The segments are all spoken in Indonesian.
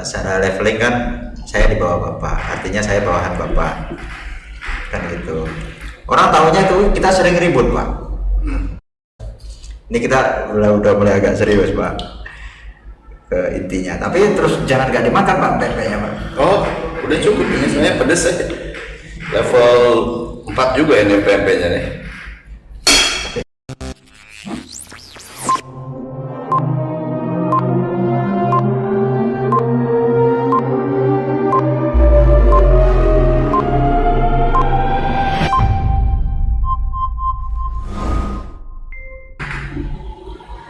secara leveling kan saya di bawah bapak, artinya saya bawahan bapak kan gitu. Orang tahunya tuh kita sering ribut pak. Ini kita udah mulai agak serius pak ke intinya, tapi terus jangan gak dimakan pak pempeknya pak. Oh, udah cukup ini sebenarnya pedes ya. Level 4 juga ini pempeknya nih.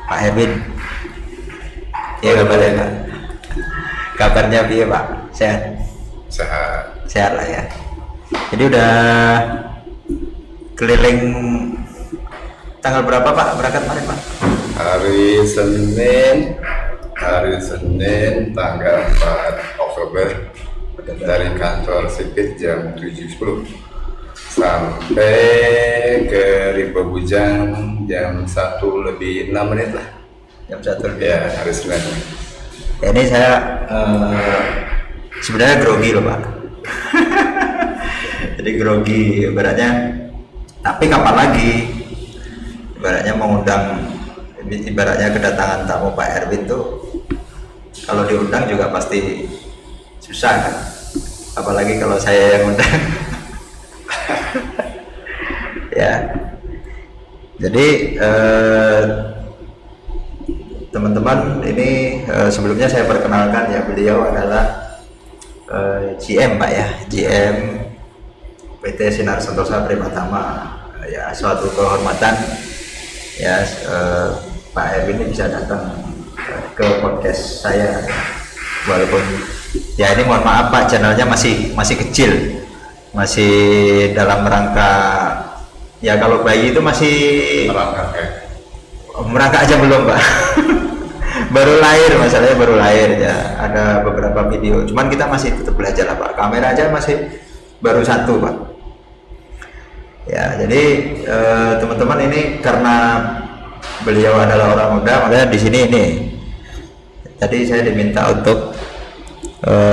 Pak Herwin, ya kabarnya pak. Kabarnya piye pak? Sehat? Sehat. Sehat lah ya. Jadi udah keliling tanggal berapa pak berangkat kemarin pak? Hari Senin tanggal 4 Oktober dari kantor sipil jam 7.10 sampai ke Rimba Bujang jam 1:06 lah. Jam 1 Ya, hari Senin. Ya, ini saya sebenarnya grogi loh pak. Jadi grogi ibaratnya, tapi kapan lagi ibaratnya mengundang, ibaratnya kedatangan tamu Pak Erwin tuh kalau diundang juga pasti susah kan, apalagi kalau saya yang undang. Ya, jadi teman-teman ini sebelumnya saya perkenalkan ya, beliau adalah GM pak ya, GM PT Sinar Sentosa Primatama ya, suatu kehormatan ya Pak Erwin ini bisa datang ke podcast saya, walaupun ya ini mohon maaf Pak, channelnya masih kecil, masih dalam rangka ya, kalau bayi itu masih merangkak aja belum Pak. Baru lahir, masalahnya baru lahir ya, ada beberapa video, cuman kita masih tetap belajar lah Pak, kamera aja masih baru satu Pak ya. Jadi teman-teman, ini karena beliau adalah orang muda, makanya di sini ini tadi saya diminta untuk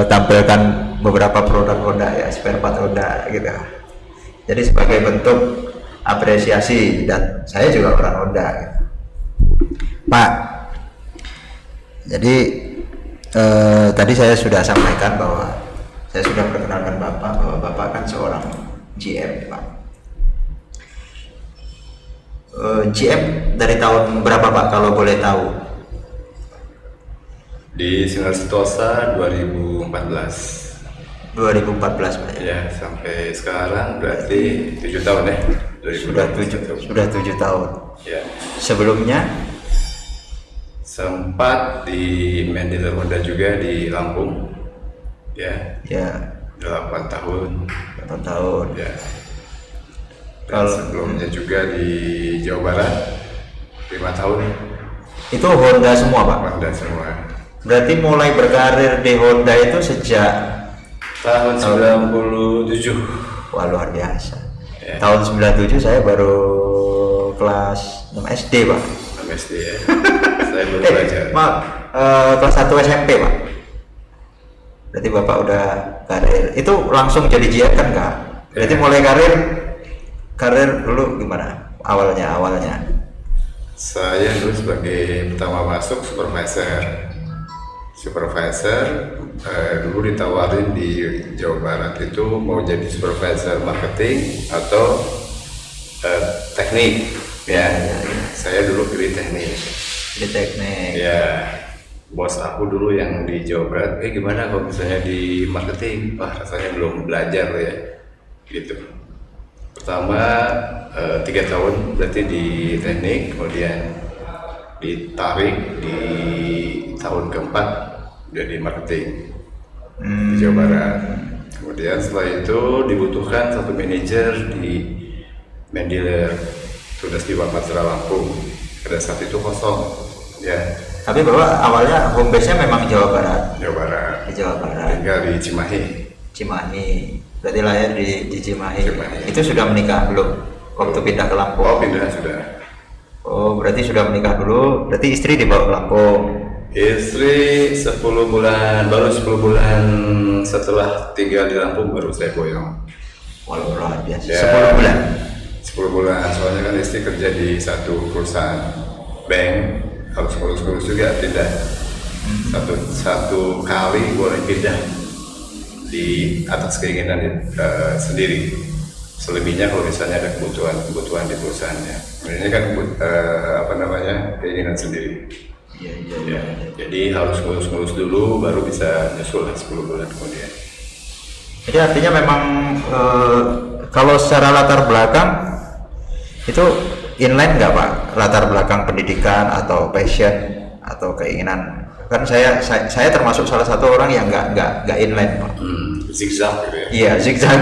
tampilkan beberapa produk Honda ya, spare part Honda gitu. Jadi sebagai bentuk apresiasi, dan saya juga orang Honda gitu. Pak, jadi tadi saya sudah sampaikan bahwa saya sudah perkenalkan Bapak bahwa Bapak kan seorang GM Pak. GM dari tahun berapa Pak kalau boleh tahu? Di Sinar Sentosa 2014. 2014 Pak ya? Ya, sampai sekarang berarti 7 tahun ya. Sudah 7 tahun. Ya. Sebelumnya sempat di Mendeler Honda juga di Lampung. Ya. ya 8 tahun. 8 tahun Ya. Kalau sebelumnya juga di Jawa Barat 5 tahun. itu Honda semua Pak? Honda semua. Berarti mulai berkarir di Honda itu sejak tahun 97. Wah, luar biasa Ya. Tahun 97 saya baru kelas 6 SD Pak. 6 SD ya. Saya belum belajar. Maaf, kelas 1 SMP Pak. Berarti Bapak udah karir itu langsung jadi GM kan Kak? Berarti Ya. mulai karir dulu gimana awalnya? Saya dulu sebagai pertama masuk supervisor, dulu ditawarin di Jawa Barat itu mau jadi supervisor marketing atau teknik ya. Saya dulu pilih teknik. Di teknik Ya, bos aku dulu yang di Jawa Barat, gimana kalau misalnya di marketing? Wah, rasanya belum belajar ya, gitu. Pertama 3 tahun berarti di teknik, kemudian ditarik di tahun keempat udah di marketing di Jawa Barat. Kemudian setelah itu dibutuhkan satu manajer di Mendeler sudah di Patra Lampung. Pada saat itu kosong ya. Tapi Bapak awalnya home base-nya memang Jawa Barat. Jawa Barat. Di Jawa Barat. Tinggal di Cimahi. Berarti lahir di Cimahi. Cimahi. Itu sudah menikah belum? Waktu pindah ke Lampung. Oh, pindah sudah. Oh, berarti sudah menikah dulu. Berarti istri dibawa ke Lampung. Istri 10 bulan, baru 10 bulan setelah tinggal di Lampung baru saya boyong. Walau luar biasa. Ya. 10 bulan. 10 bulan, soalnya kan istri kerja di satu perusahaan bank, harus ngurus-ngurus juga, pindah. Satu kali boleh pindah di atas keinginan sendiri. Selebihnya kalau misalnya ada kebutuhan di perusahaannya. Ini kan keinginan sendiri. Iya. Jadi harus ngurus-ngurus dulu, baru bisa nyusul 10 bulan kemudian. Jadi artinya memang kalau secara latar belakang itu inline nggak Pak? Latar belakang pendidikan atau passion atau keinginan? Kan saya termasuk salah satu orang yang nggak inline Pak. Zigzag gitu ya? Iya zigzag.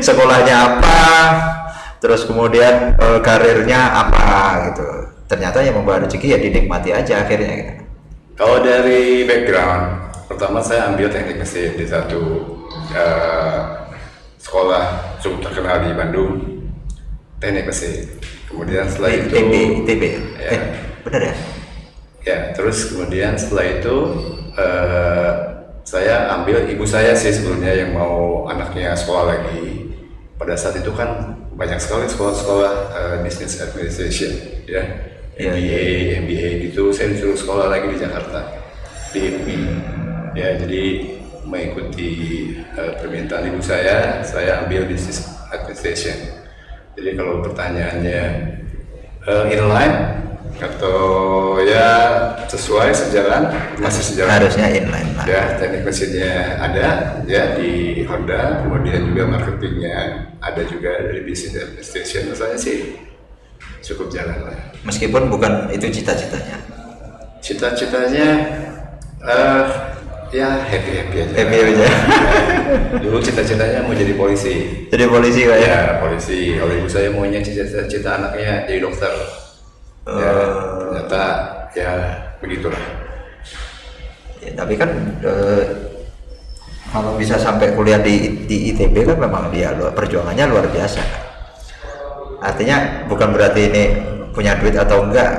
Sekolahnya apa, terus kemudian karirnya apa gitu. Ternyata yang membawa rezeki ya dinikmati aja akhirnya gitu. Kalau dari background, pertama saya ambil teknik mesin di satu sekolah cukup terkenal di Bandung, teknik mesin. Kemudian setelah itu ITB ya, benar ya? ya, terus kemudian setelah itu saya ambil, ibu saya sih sebelumnya yang mau anaknya sekolah lagi. Pada saat itu kan banyak sekali sekolah-sekolah business administration ya, MBA gitu. Saya disuruh sekolah lagi di Jakarta di IPI ya, jadi mengikuti permintaan ibu saya ambil business administration. Jadi kalau pertanyaannya inline atau ya sesuai sejalan, masih sejalan. Harusnya inline lah. Ya, teknik mesinnya ada ya di Honda, kemudian juga marketingnya ada juga dari business administration. Rasanya sih cukup jalan lah. Meskipun bukan itu cita-citanya. Cita-citanya ya happy aja. Happy aja. Dulu cita-citanya mau jadi polisi. Jadi polisi Pak ya? Ya, polisi. Kalau ibu saya maunya cita-cita anaknya jadi dokter. Ya, ternyata ya begitulah. Ya, tapi kan kalau bisa sampai kuliah di ITB kan memang dia perjuangannya luar biasa. Artinya bukan berarti ini punya duit atau enggak.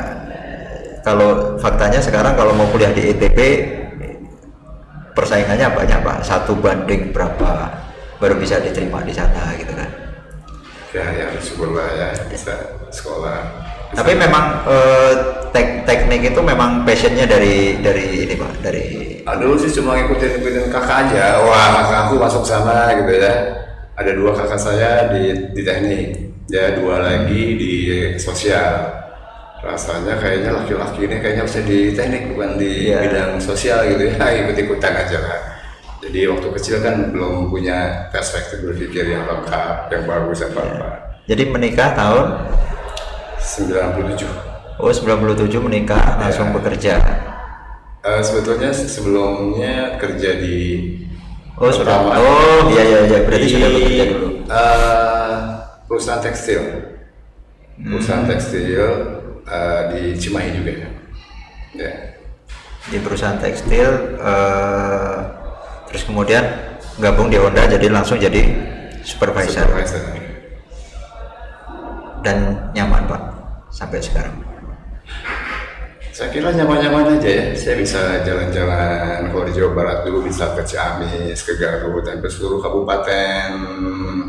Kalau faktanya sekarang kalau mau kuliah di ITB persaingannya banyak Pak, 1 banding berapa baru bisa diterima di sana gitu kan. Ya syukurlah ya bisa sekolah. Tapi memang teknik itu memang passionnya dari ini Pak, dari Dulu sih cuma ngikutin kakak aja. Wah, kakak aku masuk sana gitu ya. Ada 2 kakak saya di teknik, ya 2 lagi di sosial. Rasanya kayaknya laki-laki ini kayaknya bisa di teknik bukan di bidang sosial gitu ya. Ikut-ikutan aja lah. Jadi waktu kecil kan belum punya perspektif berpikir yang lengkap, yang bagus apa-apa. Jadi menikah tahun 97. Oh 97 menikah langsung bekerja. Sebetulnya sebelumnya kerja di iya berarti sudah bekerja dulu. Perusahaan tekstil. Perusahaan tekstil di Cimahi juga ya. Di perusahaan tekstil terus kemudian gabung di Honda jadi langsung jadi supervisor. Dan nyaman Pak sampai sekarang. Saya kira nyaman-nyaman aja ya. Saya bisa jalan-jalan kalau di Jawa Barat dulu bisa ke Ciamis, ke Garut, dan ke seluruh kabupaten.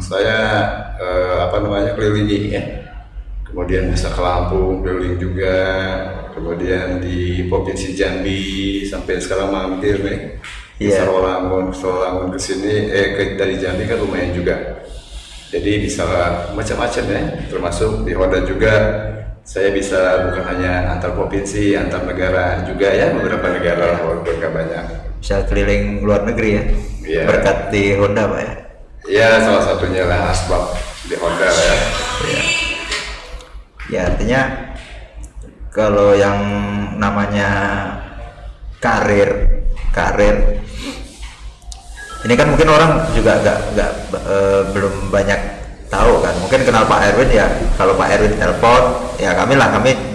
Saya kelilingi ya. Kemudian bisa ke Lampung, keliling juga. Kemudian di Provinsi Jambi sampai sekarang mampir nih. Di Sarolangun ke sini dari Jambi kan lumayan juga. Jadi bisa macam-macam ya, termasuk di Honda juga. Saya bisa bukan hanya antar provinsi, antar negara juga ya, beberapa negara walaupun nggak banyak. Bisa keliling luar negeri ya, berkat di Honda Pak ya? Ya salah satunya lah asbab di Honda lah ya. Ya artinya kalau yang namanya karir ini kan mungkin orang juga belum banyak tahu kan, mungkin kenal Pak Erwin ya. Kalau Pak Erwin telepon ya kami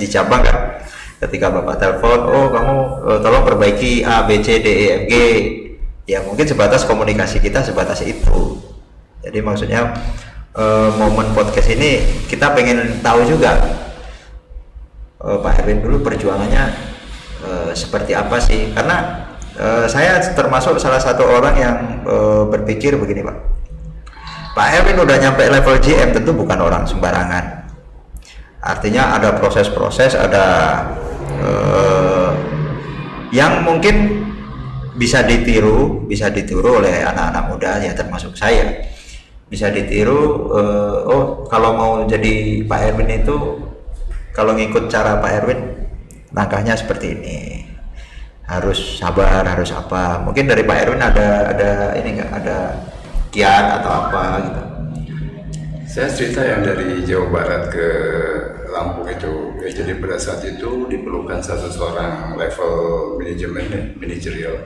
di cabang kan, ketika Bapak telepon, oh kamu tolong perbaiki A B C D E F G, ya mungkin sebatas komunikasi kita sebatas itu. Jadi maksudnya momen podcast ini kita pengen tahu juga Pak Erwin dulu perjuangannya seperti apa sih, karena saya termasuk salah satu orang yang berpikir begini Pak. Pak Erwin udah nyampe level GM tentu bukan orang sembarangan. Artinya ada proses-proses, ada yang mungkin bisa ditiru oleh anak-anak muda ya, termasuk saya. Bisa ditiru, oh kalau mau jadi Pak Erwin itu, kalau ngikut cara Pak Erwin langkahnya seperti ini, harus sabar, harus apa. Mungkin dari Pak Erwin ada ini nggak, ada kiat atau apa gitu. Saya cerita yang dari Jawa Barat ke Lampung itu, ya, jadi pada saat itu diperlukan satu seorang level manajemen, manajerial.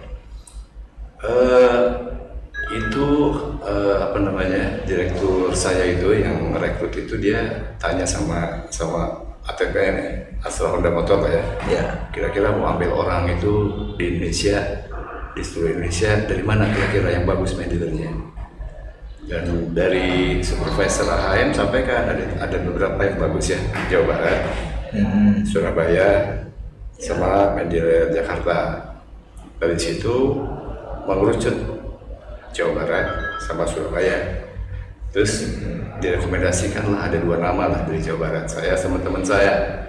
Itu apa namanya, direktur saya itu yang merekrut itu, dia tanya sama ATPN, asal Honda Motor Pak ya. Ya. Kira-kira mau ambil orang itu di Indonesia, di seluruh Indonesia, dari mana kira-kira yang bagus manajernya? Dan dari supervisor AHM sampaikan ada beberapa yang bagus ya, Jawa Barat, Surabaya, sama manajer Jakarta. Dari situ mengerucut Jawa Barat sama Surabaya. Terus direkomendasikanlah ada 2 nama lah dari Jawa Barat, saya sama teman saya.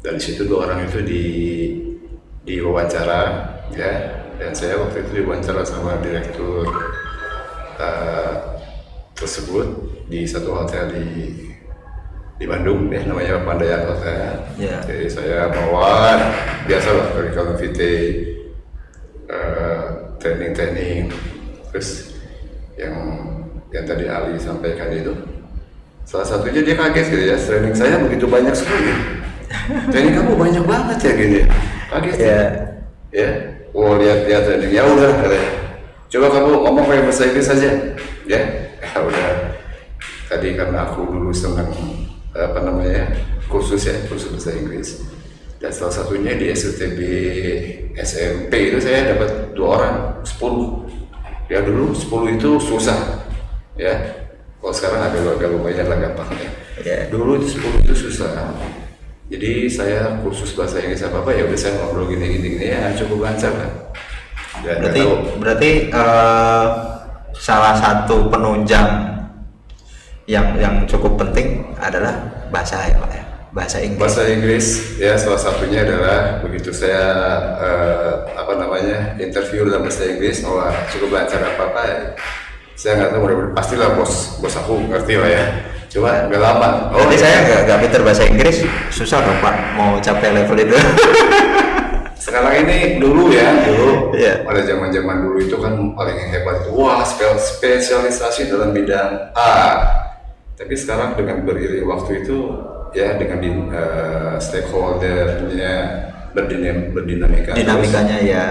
Dari situ 2 orang itu diwawancara ya, dan saya waktu itu diwawancara sama direktur tersebut di satu hotel di Bandung deh, namanya Pandayan Hotel. Yeah. Jadi saya bawa biasalah curriculum vitae, training, terus yang tadi Ali sampaikan itu, salah satunya dia kaget gitu ya, training saya begitu banyak sekali. Training kamu banyak banget ya gini, kaget ya. Oh lihat training, ya udah, coba kamu ngomong kayak bahasa Inggris saja, ya udah. Tadi karena aku dulu senang kursus bahasa Inggris, dan salah satunya di SUTB SMP itu saya dapat 2 orang 10. Ya dulu 10 itu susah ya, kalau sekarang agak lumayan lah gampang ya. Dulu 10 itu susah, jadi saya kursus bahasa Inggris apa ya udah, saya ngobrol gini ya cukup lancar kan. Berarti salah satu penunjang yang cukup penting adalah bahasa ya Pak ya, bahasa Inggris. Bahasa Inggris ya, salah satunya adalah begitu saya interview dalam bahasa Inggris, cukup lancar apa ya. Saya nggak tahu, mudah-mudahan pastilah bos aku ngerti lah ya. Coba nggak lama. Jadi saya nggak pinter bahasa Inggris, susah dong Pak mau capai level itu. Sekarang ini dulu Yeah. pada zaman dulu itu kan paling hebat itu, wah spesialisasi dalam bidang A. Tapi sekarang dengan beriring waktu itu ya, dengan stakeholdernya berdinamika, dinamikanya ya.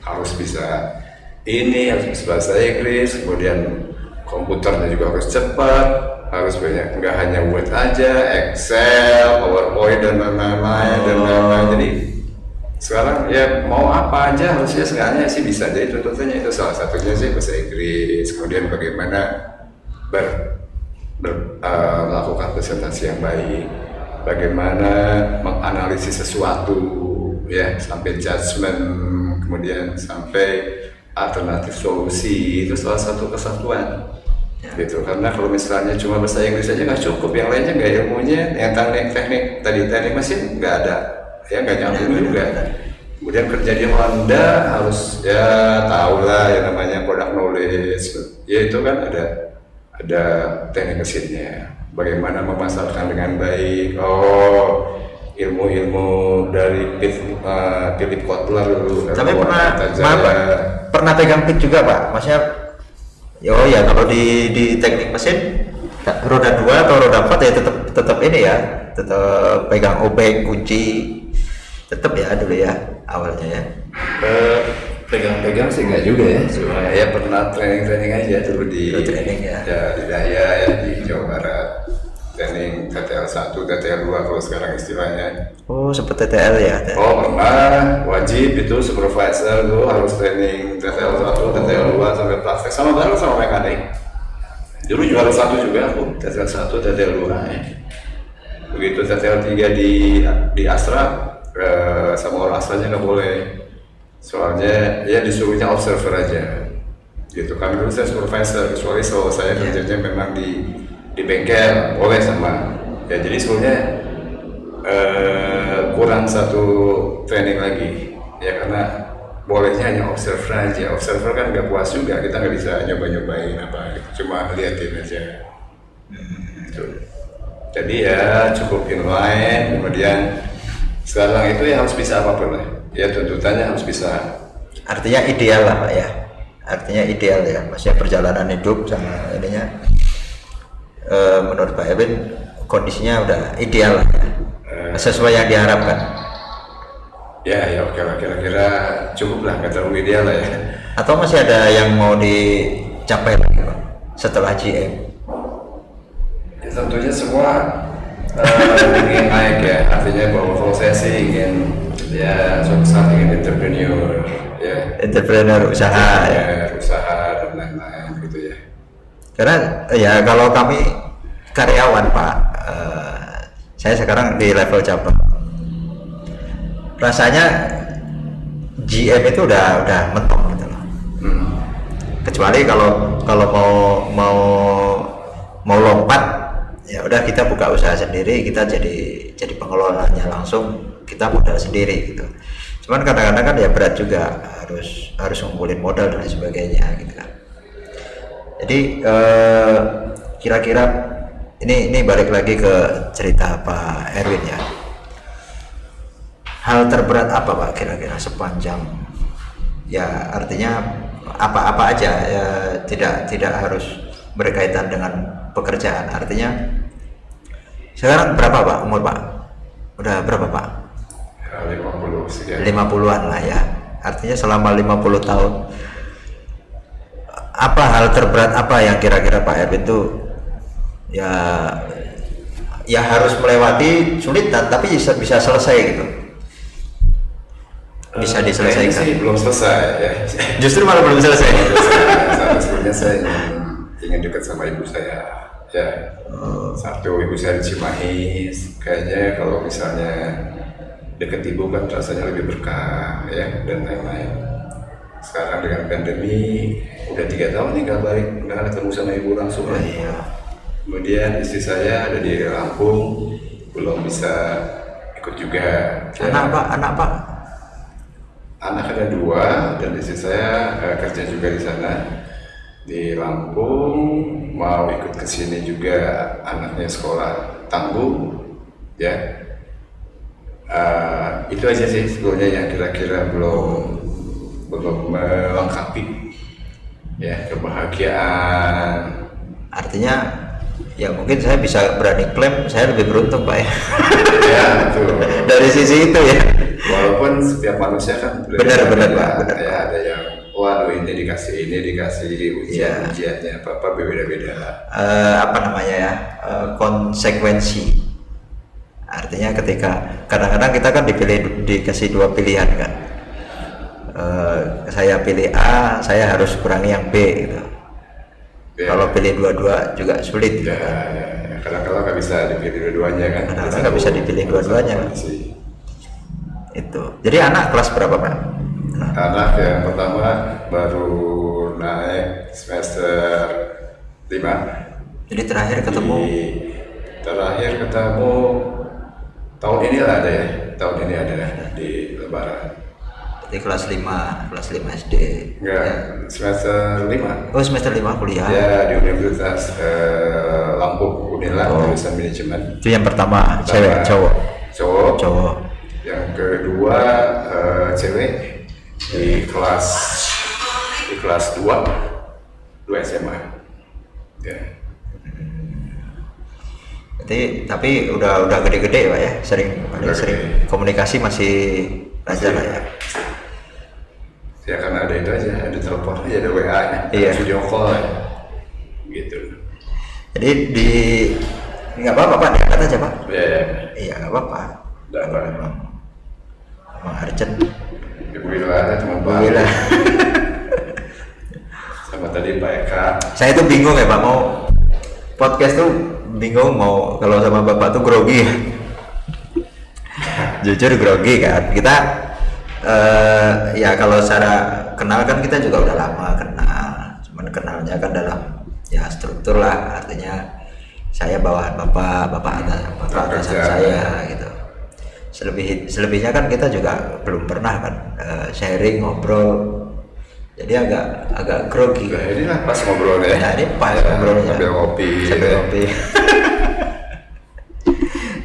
Harus bisa harus bisa bahasa Inggris, kemudian komputernya juga harus cepat, harus banyak, nggak hanya Word aja, Excel, PowerPoint dan lain-lain. Jadi sekarang ya mau apa aja harusnya sebenarnya sih bisa. Jadi contohnya itu salah satunya sih bahasa Inggris, kemudian bagaimana melakukan presentasi yang baik, bagaimana menganalisis sesuatu ya, sampai judgement, kemudian sampai alternatif solusi. Itu salah satu kesatuan gitu. Karena kalau misalnya cuma bahasa Inggris aja nggak cukup, yang lainnya nggak, ilmunya yang teknik mesin nggak ada ya, nggak nyambung juga. Kemudian kerja di Honda harus ya tahu lah yang namanya product knowledge ya, itu kan ada teknik mesinnya, bagaimana memasarkan dengan baik. Ilmu dari Philip Kotler dulu. Tapi pernah pegang pit juga Pak, maksudnya ya kalau di teknik mesin roda 2 atau roda 4 ya tetap ini ya, tetap pegang obeng, kunci, tetap ya dulu ya awalnya ya. Pegang-pegang sih nggak juga ya, cuma ya pernah training aja dulu di Daya ya, di Jawa Barat. Training TTL 1, TTL 2 kalau sekarang istilahnya. Oh, sempet TTL ya? Oh, pernah. Wajib itu supervisor tuh harus training TTL 1, TTL 2 sampai praktek sama bareng sama mekanik. Dulu juara 1 juga aku, TTL 1, TTL 2 ya. Begitu TTL 3 di Astra, sama orang asalnya nggak boleh. Soalnya ya disuruhnya observer aja. Gitu. Kami dulu saya supervisor, kecuali kalau saya kerjanya memang di bengkel boleh sama. Ya jadi sebenarnya kurang satu training lagi. Ya karena bolehnya hanya observer aja. Observer kan nggak puas juga, kita nggak bisa nyoba-nyobain apa, cuma liatin aja. Gitu. Jadi ya cukup inline, kemudian sekarang itu ya harus bisa apapun lah. Ya tuntutannya harus bisa. Artinya ideal lah Pak ya. Artinya ideal ya, maksudnya perjalanan hidup sama ininya. Menurut Pak Erwin kondisinya udah ideal lah, sesuai yang diharapkan. Ya oke lah, kira-kira cukup lah, nggak terlalu ideal lah ya. Atau masih ada yang mau dicapai lagi Pak setelah GM? Ya, tentunya semua ingin naik ya, artinya bahwa kalau saya sih ingin ya suatu saat ingin entrepreneur ya. Entrepreneur usaha ya. Usaha dan lain-lain gitu ya. Karena ya kalau kami karyawan Pak, saya sekarang di level cabang. Rasanya GM itu udah mentok gitu loh. Kecuali kalau mau lompat, ya udah kita buka usaha sendiri, kita jadi pengelolanya langsung, kita modal sendiri gitu. Cuman kadang-kadang kan ya berat juga, harus ngumpulin modal dan sebagainya gitu kan. Jadi kira-kira ini balik lagi ke cerita Pak Erwin ya. Hal terberat apa Pak kira-kira sepanjang ya, artinya apa aja ya, tidak harus berkaitan dengan pekerjaan. Artinya sekarang berapa Pak umur Pak? Udah berapa Pak? 50 sekian. 50-an lah ya. Artinya selama 50 tahun apa hal terberat apa yang kira-kira Pak Erwin tuh ya harus melewati sulit tapi bisa selesai gitu, bisa diselesaikan? Sih belum selesai ya. Justru malah belum selesai. Sebenarnya saya ingin dekat sama ibu saya ya. Satu, ibu saya di Cimahi, kayaknya kalau misalnya dekat ibu kan rasanya lebih berkah ya, dan lain-lain. Sekarang dengan pandemi udah 3 tahun nih nggak balik, nggak ketemu sama ibu langsung. Iya. Kemudian istri saya ada di Lampung, belum bisa ikut juga. Anak Pak? Anak ada 2 dan istri saya kerja juga di sana di Lampung, mau ikut ke sini juga, anaknya sekolah tangguh ya. Itu aja sih sebetulnya yang kira-kira belum melengkapi ya kebahagiaan. Artinya ya mungkin saya bisa berani klaim saya lebih beruntung Pak ya. Ya betul. Dari sisi itu ya. Walaupun setiap manusia kan benar Pak, benar. Ya, ada yang waduh ini dikasih ujiannya apa beda-beda. Apa namanya ya, konsekuensi. Artinya ketika kadang-kadang kita kan dikasih 2 pilihan kan. Saya pilih A, saya harus kurangi yang B gitu. Ya. Kalau pilih dua-dua juga sulit. Ya, kadang-kadang nggak bisa dipilih dua-duanya kan. Kadang-kadang nggak bisa dipilih dua-duanya kan. Itu. Jadi anak kelas berapa Pak? Anak yang pertama baru naik semester 5. Jadi terakhir ketemu tahun ini lah ada ya. Tahun ini ada di Lebaran. Jadi kelas 5 SD. Enggak, ya. Semester 5. Oh, semester 5 kuliah. Ya, di Universitas Lampung, Unila, jurusan manajemen. Itu yang pertama, cewek, cowok. Yang kedua cewek di kelas 2 SMA. Ya. Tapi udah gede-gede Pak ya, sering komunikasi masih lancar lah ya. Ya karena ada itu aja, ada telepon aja, ada WA-nya, iya. Video call ya. Gitu. Jadi nggak apa-apa Pak, diangkat aja Pak. Iya nggak apa-apa. Nggak apa. Emang urgent. Ibu Wila ada teman Pak. Wila. Sama tadi Pak Eka. Saya tuh bingung ya Pak, mau podcast tuh bingung mau kalau sama Bapak tuh grogi. jujur grogi kan kita. Ya kalau secara kenal kan kita juga udah lama kenal, cuman kenalnya kan dalam ya struktur lah, artinya saya bawahan bapak atasan saya gitu. Selebihnya kan kita juga belum pernah kan sharing ngobrol, jadi agak grogi. Nah, ini lah pas ngobrolnya. Nah, ini pas ngobrolnya sambil ngopi.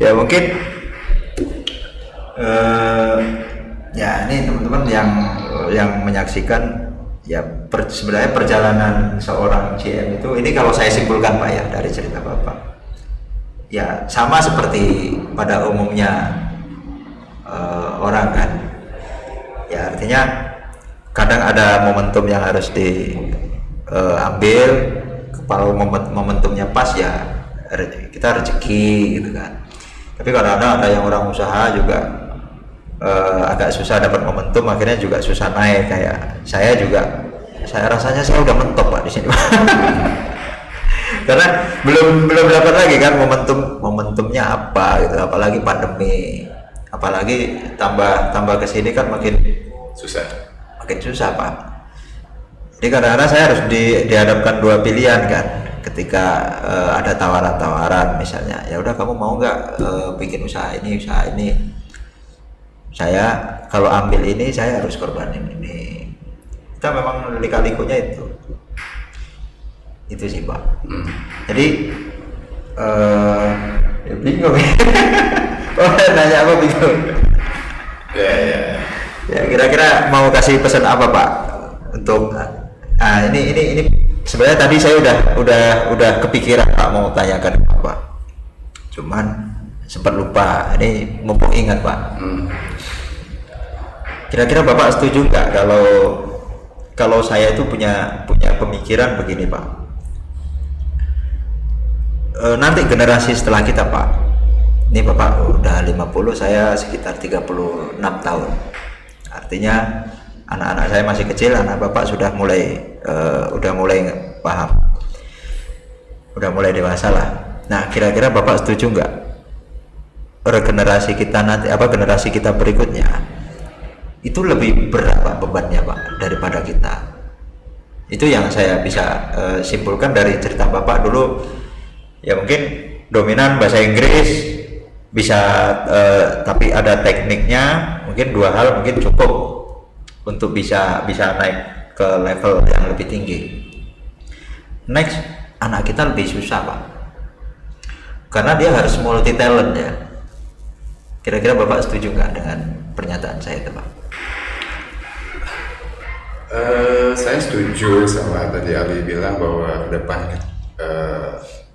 Ya mungkin ya ini teman-teman yang menyaksikan ya sebenarnya perjalanan seorang GM itu, ini kalau saya simpulkan Pak ya dari cerita Bapak ya sama seperti pada umumnya orang kan ya, artinya kadang ada momentum yang harus diambil, kalau momentumnya pas ya kita rezeki gitu kan. Tapi kadang-kadang ada yang orang usaha juga agak susah dapat momentum, akhirnya juga susah naik. Kayak saya rasanya saya udah mentok Pak di sini karena belum dapat lagi kan momentumnya apa gitu, apalagi pandemi, apalagi tambah kesini kan makin susah Pak. Jadi kadang-kadang saya harus dihadapkan dua pilihan kan, ketika ada tawaran misalnya, ya udah kamu mau nggak bikin usaha ini, saya kalau ambil ini saya harus korbanin ini. Kita memang lika-likunya itu sih Pak. Jadi ya bingung oh nanya apa bingung ya kira-kira mau kasih pesan apa Pak untuk ini sebenarnya tadi saya udah kepikiran Pak mau tanyakan apa, cuman sempat lupa, ini mumpung ingat Pak. Kira-kira Bapak setuju nggak kalau saya itu punya pemikiran begini Pak, nanti generasi setelah kita Pak, ini Bapak udah 50, saya sekitar 36 tahun, artinya anak-anak saya masih kecil, anak Bapak sudah mulai paham, udah mulai dewasa lah. Nah kira-kira Bapak setuju nggak regenerasi kita nanti, generasi kita berikutnya itu lebih berat Pak bebannya Pak daripada kita? Itu yang saya bisa simpulkan dari cerita Bapak dulu. Ya mungkin dominan bahasa Inggris bisa, tapi ada tekniknya, mungkin 2 hal mungkin cukup untuk bisa naik ke level yang lebih tinggi. Next, anak kita lebih susah Pak, karena dia harus multi talent ya. Kira-kira Bapak setuju nggak dengan pernyataan saya itu Pak? Saya setuju sama tadi Ali bilang bahwa ke depan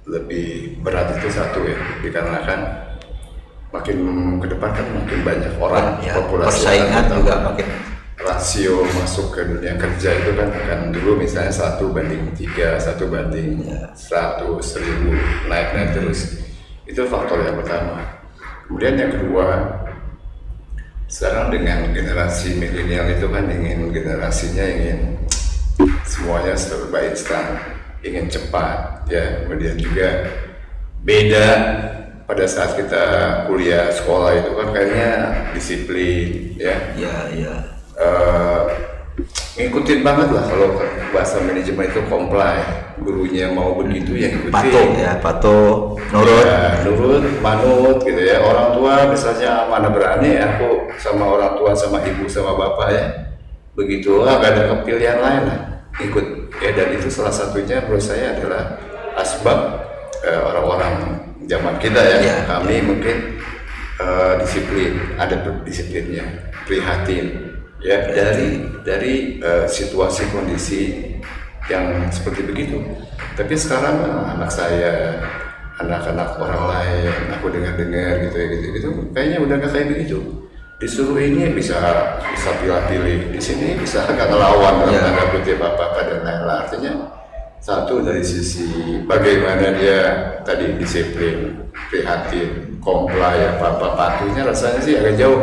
lebih berat itu satu ya, dikarenakan makin ke depan kan makin banyak orang, ya, populasi persaingan juga makin, rasio masuk ke dunia kerja itu kan dulu misalnya 1:3, 1:100, 1000, naik terus. Itu faktor yang pertama. Kemudian yang kedua, sekarang dengan generasi milenial itu kan generasinya ingin semuanya serba instan, ingin cepat ya. Kemudian juga beda pada saat kita kuliah sekolah itu kan kayaknya disiplin ya. Ngikutin banget lah, kalau bahasa manajemen itu comply, gurunya mau begitu ya ikutin, patuh, nurut, manut gitu ya. Orang tua misalnya mana berani ya, aku sama orang tua, sama ibu, sama bapak ya begitu, gak ada pilihan lain lah, ikut ya. Dan itu salah satunya menurut saya adalah asbab orang-orang zaman kita ya, kami mungkin disiplin, ada disiplinnya, prihatin ya dari situasi kondisi yang seperti begitu. Tapi sekarang anak saya, anak-anak orang lain, aku dengar gitu kayaknya udah gak kayak begitu. Disuruh ini bisa pilih-pilih, di sini bisa agak ngelawan dalam tanda kutip apa dan lain-lain. Artinya satu dari sisi bagaimana dia tadi disiplin, prihatin, comply, patuhnya rasanya sih agak jauh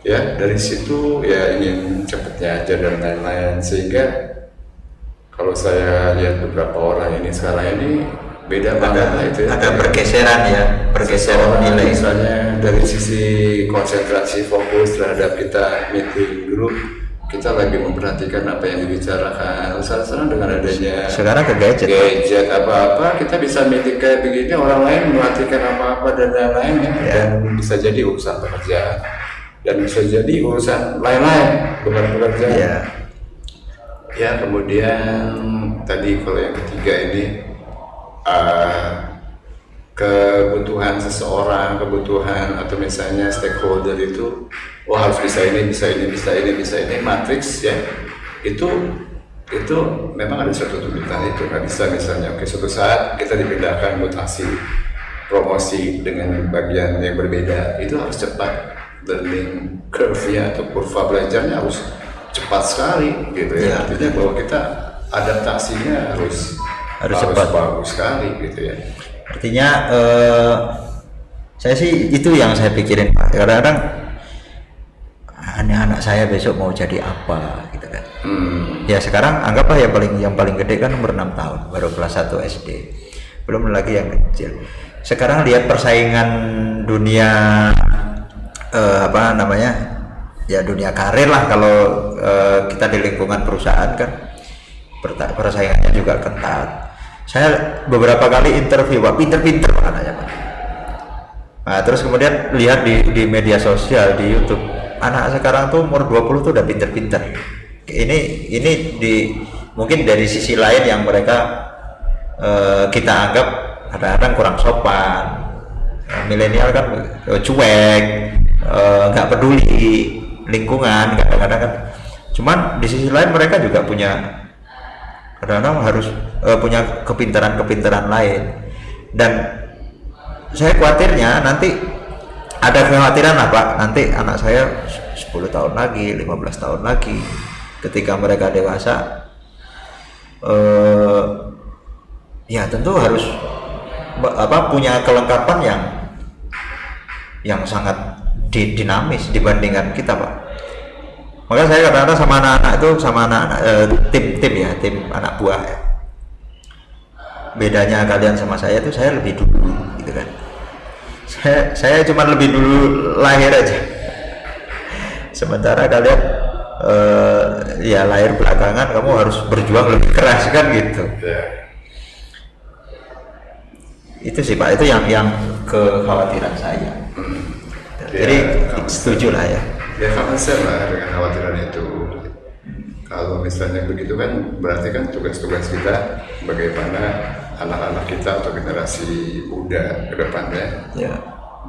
ya. Dari situ ya ingin cepatnya aja dan lain-lain, sehingga kalau saya lihat beberapa orang ini sekarang ini beda banget lah itu ya. Ada pergeseran ya, pergeseran Seseorang nilai. misalnya dari sisi konsentrasi fokus terhadap kita meeting grup, kita lagi memperhatikan apa yang dibicarakan. Sekarang dengan adanya Sekarang ke gadget. gadget apa-apa, kita bisa meeting kayak begini, orang lain memperhatikan apa-apa dan lain-lain ya. Dan bisa jadi urusan pekerjaan dan bisa jadi urusan lain-lain bukan pekerjaan. Ya. Ya, kemudian tadi kalau yang ketiga ini kebutuhan seseorang, kebutuhan atau misalnya stakeholder itu, oh harus bisa ini, matriks ya, itu memang ada suatu tuntutan itu, nggak bisa misalnya, oke suatu saat kita dipindahkan mutasi promosi dengan bagian yang berbeda, itu harus cepat, learning curve-nya atau kurva belajarnya harus cepat sekali gitu ya, artinya bahwa kita adaptasinya harus cepat, bagus sekali gitu ya. Artinya saya sih itu yang saya pikirin Pak. Kadang-kadang anak saya besok mau jadi apa gitu kan. Ya sekarang anggaplah yang paling gede kan umur 6 tahun, baru kelas 1 SD. Belum lagi yang kecil. Sekarang lihat persaingan dunia ya dunia karir lah, kalau kita di lingkungan perusahaan kan persaingannya juga ketat. Saya beberapa kali interview Pak, pinter-pinter anaknya Pak. Nah, terus kemudian lihat di media sosial, di YouTube, anak sekarang tuh umur 20 tuh udah pinter-pinter. Ini mungkin dari sisi lain yang mereka kita anggap kadang-kadang kurang sopan. Milenial kan cuek, nggak peduli lingkungan kadang-kadang kan. Cuman di sisi lain mereka juga punya kadang-kadang harus punya kepintaran lain, dan saya khawatirnya nanti ada kekhawatiran lah Pak, nanti anak saya 10 tahun lagi, 15 tahun lagi ketika mereka dewasa ya tentu harus punya kelengkapan yang sangat dinamis dibandingkan kita Pak. Maka saya kadang-kadang sama anak-anak itu, sama anak-anak tim anak buah ya. Bedanya kalian sama saya tuh, saya lebih dulu gitu kan. Saya cuma lebih dulu lahir aja. Sementara kalian ya lahir belakangan, kamu harus berjuang lebih keras kan gitu. Itu sih Pak, itu yang kekhawatiran saya. Jadi setuju lah ya. Ya konsen lah dengan khawatiran itu. Kalau misalnya begitu kan berarti kan tugas-tugas kita bagaimana anak-anak kita atau generasi muda ke depannya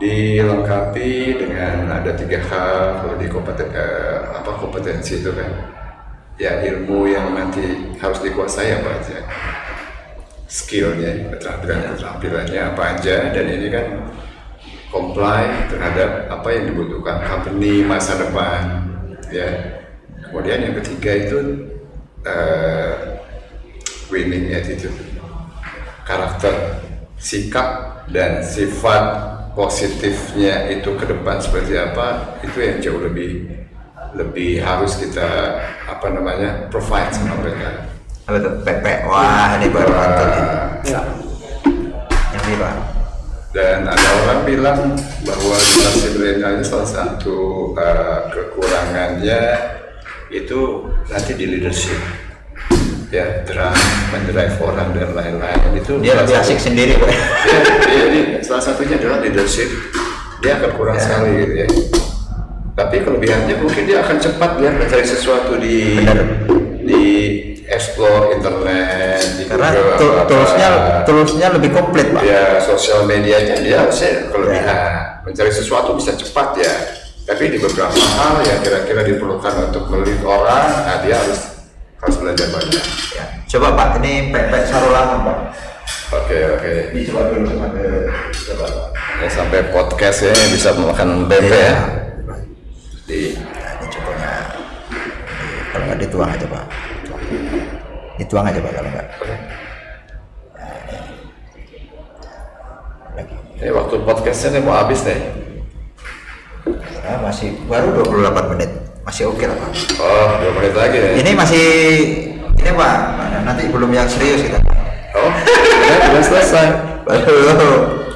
dilengkapi dengan ada 3 hal. Kalau di kompetensi itu kan ya ilmu yang nanti harus dikuasai apa aja, skillnya, keterampilannya apa aja, dan ini kan comply terhadap apa yang dibutuhkan company masa depan ya. Kemudian yang ketiga itu winning attitude, karakter, sikap dan sifat positifnya itu ke depan seperti apa, itu yang jauh lebih harus kita provide sama mereka. Apa tuh? Wah, ini baru mantap ya. Ini Pak. Dan ada orang bilang bahwa generasi milenial ini salah satu kekurangannya itu nanti di leadership, ya, mendrive orang dan lain-lain. Itu dia lebih asik sendiri Pak. Ini salah satunya adalah leadership, dia akan kurang sekali gitu ya. Tapi kelebihannya mungkin dia akan cepat dia mencari sesuatu di explore internet, karena toolsnya lebih komplit Pak. Ya, sosial medianya dia harusnya kelebihan, mencari sesuatu bisa cepat ya. Tapi di beberapa hal yang kira-kira diperlukan untuk melihat orang, nah dia harus belajar banyak. Ya. Coba Pak, ini pepek sarulangan Pak. Oke. Ini coba dulu coba. Ya, sampai podcast ya bisa memakan tempe ya. Ini contohnya. Kalau nggak dituang aja Pak. Dituang aja Pak kalau nggak. Ini waktu podcastnya mau habis nih. Ya, masih baru 28 menit, masih oke lah Pak. Oh, 2 menit lagi ya. Ini Pak, nanti belum yang serius kita. Oh, Belum selesai. Belum.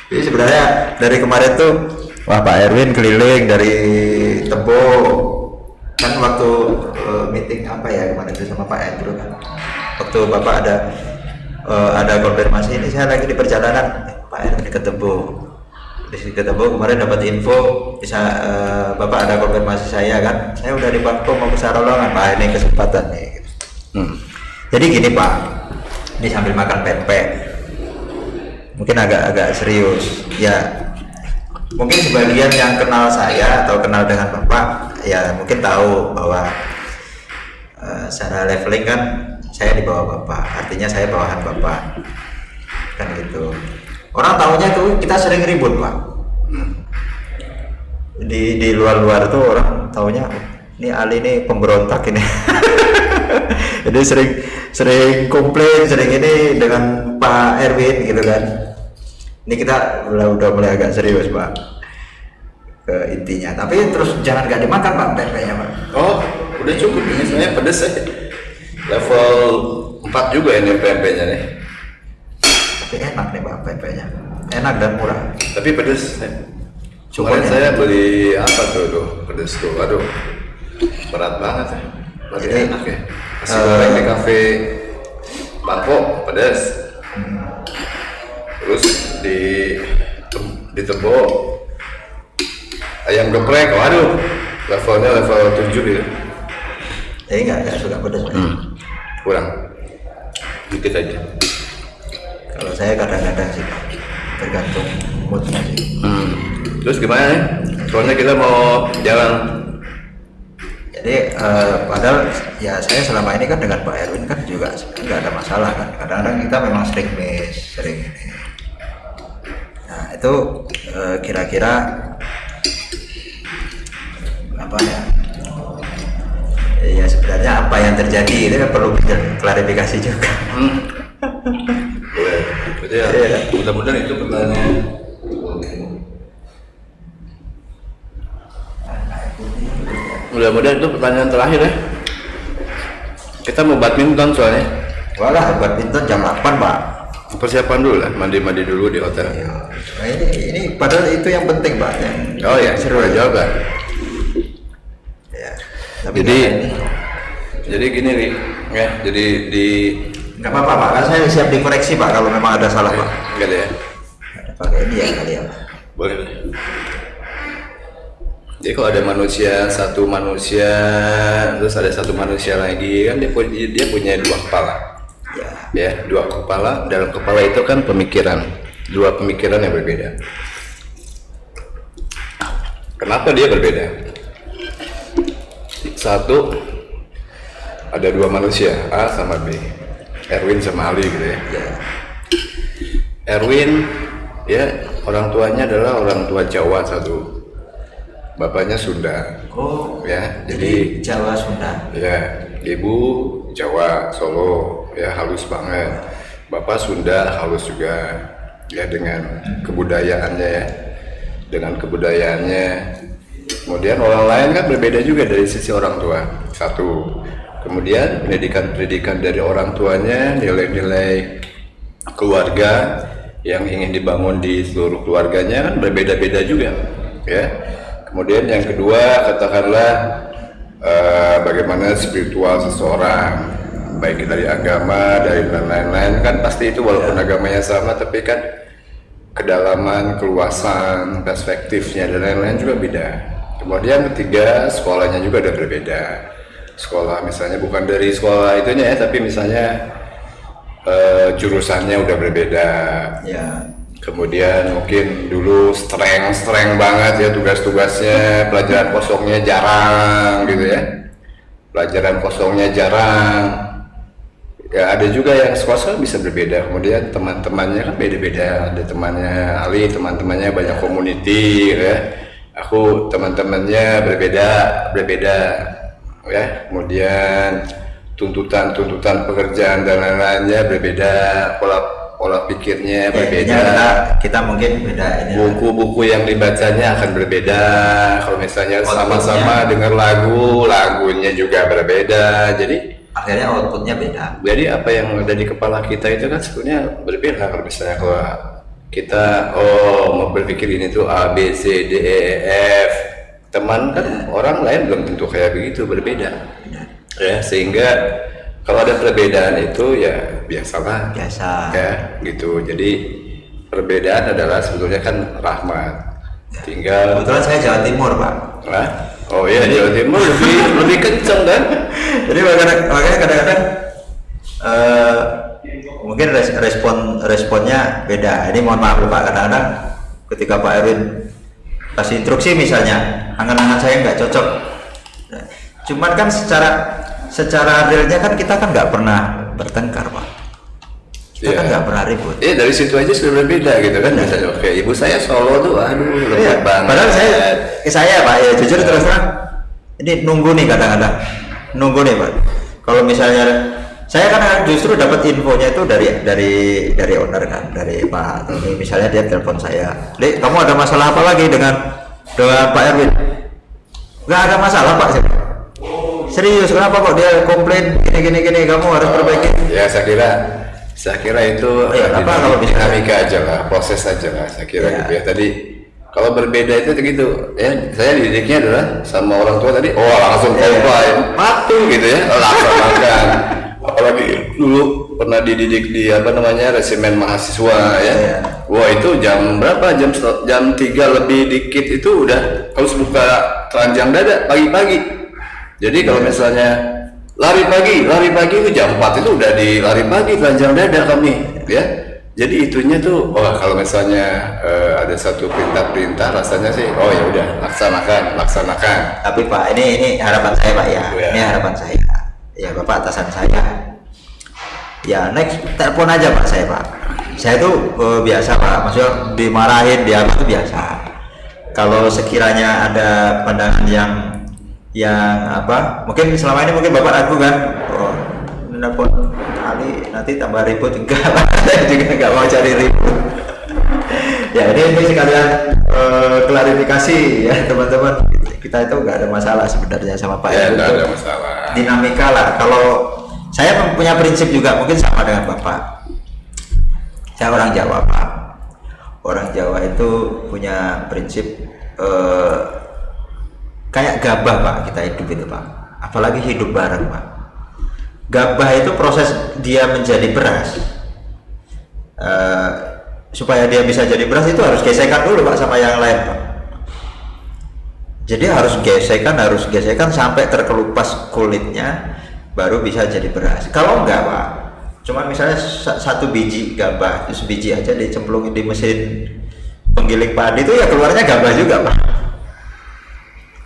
Jadi sebenarnya dari kemarin tuh, wah Pak Erwin keliling dari Tebo, kan waktu meeting apa ya kemarin itu sama Pak Andrew kan, waktu Bapak ada konfirmasi ini saya lagi di perjalanan, Pak Erwin ke Tebo. Di Tebo kemarin dapat info bisa Bapak ada konfirmasi saya kan, saya udah di Bangko mau ke Sarolongan, Pak ini kesempatan nih. Jadi gini Pak, ini sambil makan pempek, mungkin agak serius ya. Mungkin sebagian yang kenal saya atau kenal dengan Bapak ya mungkin tahu bahwa secara leveling kan saya di bawah Bapak, artinya saya bawahan Bapak kan gitu. Orang tahunya tuh kita sering ribut Pak. Di luar tuh orang tahunya ini Ali ini pemberontak ini. Jadi sering komplain, sering ini dengan Pak Erwin gitu kan. Ini kita udah mulai agak serius Pak ke intinya. Tapi terus jangan gak dimakan Pak pempeknya Pak. Oh, udah cukup ini sebenarnya pedes ya. Level 4 juga ini pempeknya nih. Tapi enak nih Pak pempeknya. Enak dan murah. Tapi pedes. Cukup Kemarin saya beli apa tuh pedes tuh. Aduh. Berat banget ya. Berarti Jadi, enak ya. Nasi goreng di kafe Bangko pedes. Terus di Tebo ayam geprek, waduh, levelnya level 7 gitu. Jadi nggak suka pedas Pak. Kurang dikit aja. Kalau saya kadang-kadang sih Pak, tergantung moodnya sih. Terus gimana nih? Soalnya kita mau jalan. Jadi padahal ya saya selama ini kan dengan Pak Erwin kan juga nggak ada masalah kan. Kadang-kadang kita memang sering miss, sering ini. Nah itu kira-kira apa ya? Ya sebenarnya apa yang terjadi itu kan perlu klarifikasi juga. Boleh. Berarti ya, Iya. mudah-mudahan itu pertanyaan. Mudah-mudahan itu pertanyaan terakhir ya. Kita mau badminton soalnya. Walah badminton jam 8 Pak. Persiapan dulu lah, mandi-mandi dulu di hotel. Ya, nah ini padahal itu yang penting Pak. Yang Oh ya, seru jawab kan. ya. Tapi Jadi, karena ini jadi gini nih, ya. Jadi di nggak apa-apa Pak, kan saya siap dikoreksi Pak kalau memang ada salah Pak. enggak deh ya. Ada pakai dia kali ya Pak. Boleh. Jadi kalau ada satu manusia, terus ada satu manusia lagi kan dia punya dua kepala. Ya, dua kepala. Dalam kepala itu kan dua pemikiran yang berbeda. Kenapa dia berbeda? Satu, ada dua manusia, A sama B, Erwin sama Ali gitu ya. Erwin, ya orang tuanya adalah orang tua Jawa satu, bapaknya Sunda. Oh, Ya, jadi Jawa Sunda. ya, ibu Jawa Solo, ya halus banget. Bapak Sunda halus juga, ya dengan kebudayaannya ya, Kemudian orang lain kan berbeda juga dari sisi orang tua. Satu, kemudian pendidikan dari orang tuanya, nilai-nilai keluarga yang ingin dibangun di seluruh keluarganya kan berbeda-beda juga, ya. Kemudian yang kedua, katakanlah bagaimana spiritual seseorang, baik dari agama, dari dan lain-lain kan pasti itu walaupun agamanya sama, tapi kan kedalaman, keluasan, perspektifnya dan lain-lain juga beda. Kemudian ketiga, sekolahnya juga ada berbeda. Sekolah misalnya bukan dari sekolah itunya ya, tapi misalnya jurusannya udah berbeda. Ya. Kemudian mungkin dulu streng banget ya tugas-tugasnya, pelajaran kosongnya jarang gitu ya. Ya ada juga yang sekolah bisa berbeda. Kemudian teman-temannya kan beda-beda. Ada temannya Ali, teman-temannya banyak community gitu ya. Aku teman-temannya berbeda ya. Kemudian tuntutan pekerjaan dan lain-lainnya berbeda, pola pikirnya berbeda. Kita mungkin beda ini. Buku-buku yang dibacanya akan berbeda. Kalau misalnya sama-sama dengar lagunya juga berbeda. Jadi akhirnya outputnya beda. Jadi apa yang ada di kepala kita itu kan sebenarnya berbeda. Kalau misalnya kalau kita mau berpikir ini tuh A B C D E F, teman kan orang lain belum tentu kayak begitu, berbeda. Ya, sehingga kalau ada perbedaan itu ya biasalah. Biasa. Ya, gitu. Jadi perbedaan adalah sebetulnya kan rahmat. Tinggal Kebetulan saya Jawa Timur, Pak. Nah, oh iya, Jawa Timur lebih kencang kan? Jadi makanya kadang-kadang mungkin responnya beda. Ini mohon maaf Pak, kadang-kadang ketika Pak Erwin kasih instruksi misalnya, angan-angan saya nggak cocok. Nah, cuman kan secara realnya kan kita kan nggak pernah bertengkar, Pak. Kita kan nggak pernah ribut. Dari situ aja sudah berbeda gitu kan. Misalnya oke, ibu saya Solo tuh, aduh lembut banget. Padahal saya Pak, ya jujur terus terang, ini nunggu nih kadang-kadang, nunggu nih Pak. Kalau misalnya saya kan justru dapat infonya itu dari owner kan, dari Pak Tony. Misalnya dia telepon saya, Dek, kamu ada masalah apa lagi dengan Pak Erwin? Nggak ada masalah Pak. Serius, kenapa kok dia komplain gini, kamu harus perbaiki. Ya saya kira itu dinamika aja lah, proses aja lah, saya kira gitu ya. Tadi kalau berbeda itu gitu ya, saya didiknya adalah sama orang tua tadi, langsung komplain, patuh gitu ya, laksanakan. Apalagi dulu pernah dididik di resimen mahasiswa ya. Wah, itu jam berapa? Jam 3 lebih dikit itu udah harus buka telanjang dada pagi-pagi. Jadi kalau misalnya lari pagi itu jam 4 itu udah di lari pagi telanjang dada kami ya. Jadi itunya tuh kalau misalnya ada satu perintah rasanya sih ya udah laksanakan. Tapi Pak, ini harapan saya Pak ya. Ini harapan saya. Ya Bapak atasan saya. Ya next telepon aja Pak saya Pak. Saya tuh biasa Pak, maksudnya dimarahin dia itu biasa. Kalau sekiranya ada pandangan yang mungkin selama ini mungkin Bapak ragu kan, nelpon kali nanti tambah ribut, enggak Pak, saya juga nggak mau cari ribut. Ya ini sekalian klarifikasi ya teman-teman, kita itu nggak ada masalah sebenarnya sama Pak. Ya nggak ada masalah. Dinamika lah. Kalau saya punya prinsip juga mungkin sama dengan Bapak. Saya orang Jawa Pak. Orang Jawa itu punya prinsip kayak gabah Pak, kita hidup itu Pak, apalagi hidup bareng Pak. Gabah itu proses dia menjadi beras, supaya dia bisa jadi beras itu harus gesekan dulu Pak sama yang lain Pak. Jadi harus gesekan sampai terkelupas kulitnya, baru bisa jadi beras. Kalau enggak Pak, cuman misalnya satu biji gabah, terus biji aja dicemplungin di mesin penggiling padi itu ya keluarnya gabah juga Pak.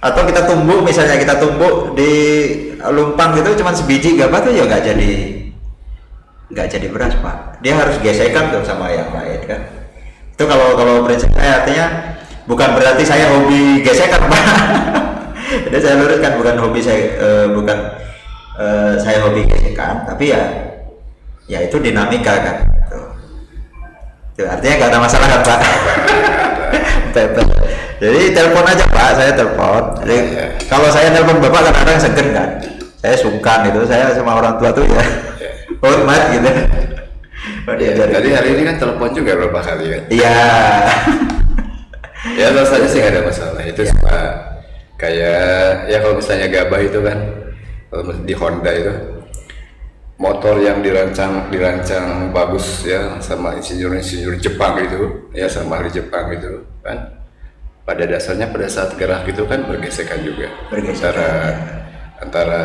Atau kita tumbuk di lumpang gitu cuma sebiji gabah tuh ya nggak jadi beras Pak. Dia harus gesekan tuh sama yang lain kan. Itu kalau prinsip saya, artinya bukan berarti saya hobi gesekan Pak. Jadi saya luruskan, bukan saya hobi gesekan, tapi ya itu dinamika kan. Itu artinya nggak ada masalah kan Pak. Jadi telepon aja Pak, saya telepon. Jadi kalau saya telepon Bapak kadang-kadang segen kan, saya sungkan gitu, saya sama orang tua tuh ya hormat gitu. Jadi hari ini kan telepon juga berapa kali kan? Iya. Ya rasanya sih nggak ada masalah. Itu sama kayak ya kalau misalnya gabah itu kan, kalau di Honda itu motor yang dirancang bagus ya sama insinyur Jepang gitu ya, sama ahli Jepang gitu kan. Pada dasarnya pada saat gerak gitu kan bergesekan juga antara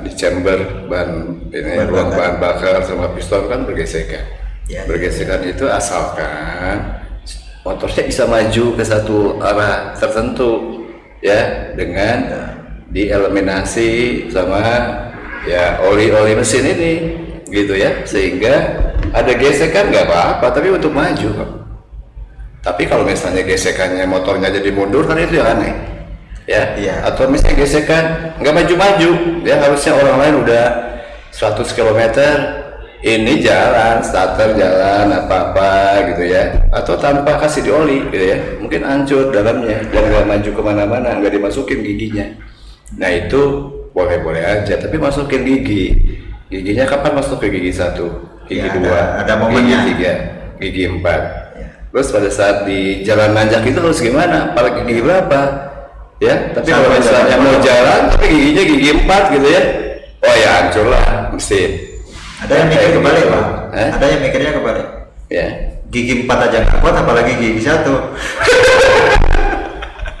di chamber ruang bahan bakar sama piston kan bergesekan. Bergesekan itu asalkan motornya bisa maju ke satu arah tertentu ya, dengan dieliminasi sama ya oli mesin ini gitu ya, sehingga ada gesekan nggak apa-apa, tapi untuk maju kok. Tapi kalau misalnya gesekannya motornya jadi mundur kan itu yang aneh ya. Atau misalnya gesekan nggak maju-maju, ya harusnya orang lain udah 100 km ini jalan, starter jalan apa-apa gitu ya, atau tanpa kasih di oli gitu ya, mungkin hancur dalamnya dan nggak maju kemana-mana, nggak dimasukin giginya. Nah itu boleh-boleh aja, tapi masukin gigi giginya kapan masuk ke gigi 1, gigi Ya, 2, ada momennya. gigi 3, gigi 4. Ya. Terus pada saat di jalan nanjak itu harus gimana? Apalagi gigi berapa? Ya, tapi kalau Sampai misalnya jalan mau berapa? jalan tapi giginya gigi 4 gitu ya. Oh ya hancur lah mesti. Ada yang mikir Kayak kebalik gitu. Pak. Hah? Ada yang mikirnya kebalik. Ya. Gigi 4 aja nggak kuat, apalagi gigi 1.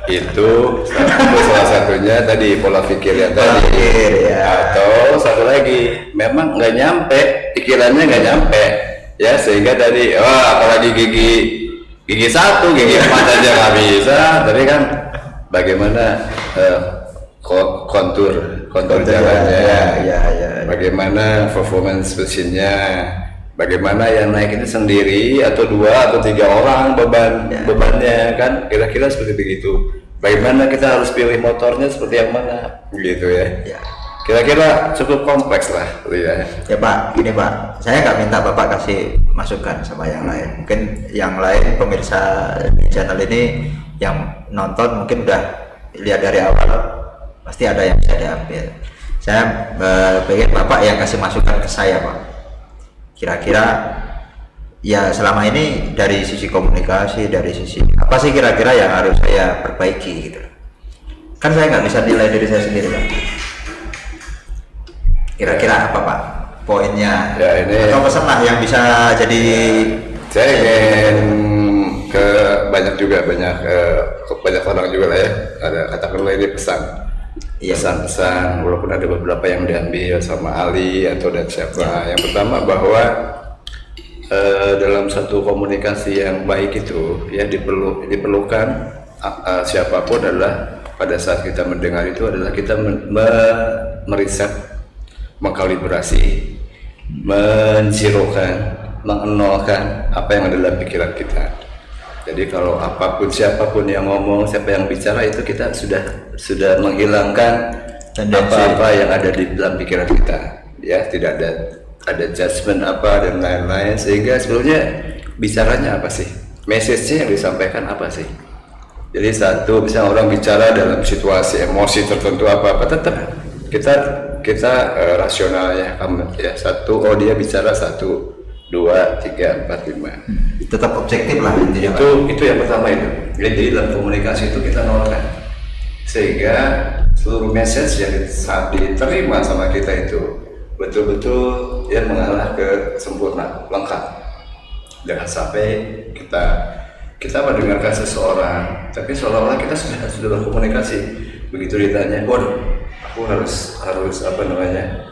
Itu salah satunya tadi pola pikir yang Pola tadi. pikir, ya. Atau satu lagi, memang nggak nyampe, pikirannya nggak nyampe, ya sehingga tadi, wah apalagi gigi 1, gigi 4 aja nggak bisa. Tadi kan bagaimana kontur jalannya, ya. bagaimana performance mesinnya, bagaimana yang naik itu sendiri atau 2 atau 3 orang bebannya kan, kira-kira seperti begitu. Bagaimana kita harus pilih motornya seperti yang mana, gitu ya. Ya. Kira-kira cukup kompleks lah, ya. Ya Pak, gini Pak, saya nggak minta Bapak kasih masukan sama yang lain. Mungkin yang lain pemirsa di channel ini yang nonton mungkin udah lihat dari awal, pasti ada yang bisa diambil. Saya pengen Bapak yang kasih masukan ke saya Pak. Kira-kira ya selama ini dari sisi komunikasi, dari sisi apa sih kira-kira yang harus saya perbaiki gitu. Kan saya nggak bisa nilai diri saya sendiri Pak. Kira-kira apa Pak poinnya? Ya, ini atau pesan lah yang bisa jadi. saya ingin ke banyak orang juga lah ya, ada katakanlah ini pesan. Iya. Pesan-pesan, walaupun ada beberapa yang diambil sama Ali atau dan siapa. Yang pertama bahwa dalam satu komunikasi yang baik itu ya diperlukan siapapun adalah pada saat kita mendengar itu adalah kita meriset, mengkalibrasi, menzirokan, mengenolkan apa yang ada dalam pikiran kita. Jadi kalau apapun siapapun yang ngomong, siapa yang bicara itu kita sudah menghilangkan apa-apa yang ada di dalam pikiran kita. Ya, tidak ada judgement apa dan lain-lain, sehingga sebelumnya bicaranya apa sih? Message-nya yang disampaikan apa sih? Jadi satu, misalnya orang bicara dalam situasi emosi tertentu apa tetap kita rasional ya. Satu, oh dia bicara 1, 2, 3, 4, 5. Tetap objektif lah intinya Pak. Itu yang pertama itu. Jadi dalam komunikasi itu kita nolkan, sehingga seluruh message yang saat diterima sama kita itu betul-betul ya mengarah ke sempurna, lengkap. Jangan sampai kita mendengarkan seseorang, tapi seolah-olah kita sudah berkomunikasi. Begitu ditanya, waduh, aku harus apa namanya